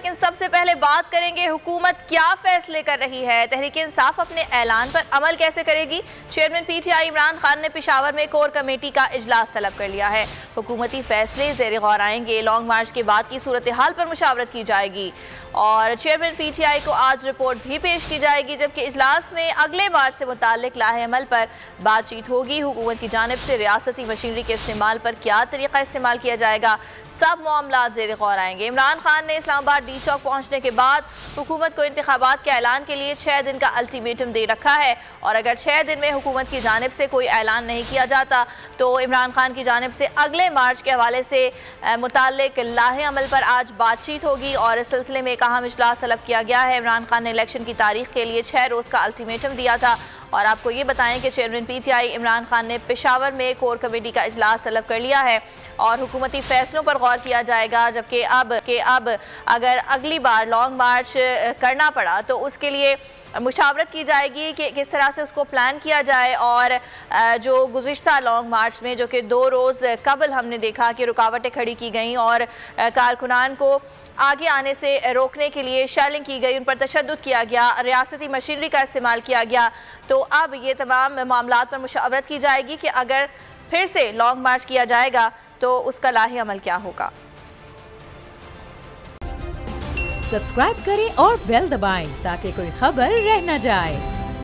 लेकिन सबसे पहले बात करेंगे हुकूमत क्या फैसले कर रही है। तहरीक इंसाफ अपने ऐलान पर अमल कैसे करेगी। चेयरमैन पीटीआई इमरान खान ने पेशावर में कोर कमेटी का इजलास तलब कर लिया है। हुकूमती फैसले ज़ेर गौर आएंगे। लॉन्ग मार्च के बाद की सूरत हाल पर मुशावरत की जाएगी और चेयरमैन पीटीआई को आज रिपोर्ट भी पेश की जाएगी, जबकि इजलास में अगले मार्च से मुताल्लिक लाहे अमल पर बातचीत होगी। हुकूमत की जानिब से रियासती मशीनरी के इस्तेमाल पर क्या तरीका इस्तेमाल किया जाएगा, सब मामला ज़ेर गौर आएंगे। इमरान खान ने इस्लामाबाद डी चौक पहुंचने के बाद हुकूमत को इंतखाबात के ऐलान के लिए 6 दिन का अल्टीमेटम दे रखा है और अगर 6 दिन में हुकूमत की जानिब से कोई ऐलान नहीं किया जाता तो इमरान खान की जानिब से अगले मार्च के हवाले से मुताल्लिक लाहे अमल पर आज बातचीत होगी और इस सिलसिले में एक अहम इजलास तलब किया गया है। इमरान खान ने इलेक्शन की तारीख के लिए 6 रोज़ का अल्टीमेटम दिया था और आपको ये बताएं कि चेयरमैन पीटीआई इमरान खान ने पेशावर में कोर कमेटी का इजलास तलब कर लिया है और हुकूमती फैसलों पर गौर किया जाएगा। जबकि अब अगर अगली बार लॉन्ग मार्च करना पड़ा तो उसके लिए मुशावरत की जाएगी कि किस तरह से उसको प्लान किया जाए और जो गुज़िश्ता लॉन्ग मार्च में जो कि 2 रोज़ कबल हमने देखा कि रुकावटें खड़ी की गई और कारकुनान को आगे आने से रोकने के लिए शेलिंग की गई, उन पर तशद्दुद किया गया, रियासती मशीनरी का इस्तेमाल किया गया, तो अब ये तमाम मामलात पर मुशावरत की जाएगी कि अगर फिर से लॉन्ग मार्च किया जाएगा तो उसका लाहे अमल क्या होगा। सब्सक्राइब करें और बेल दबाएं ताकि कोई खबर रह न जाए।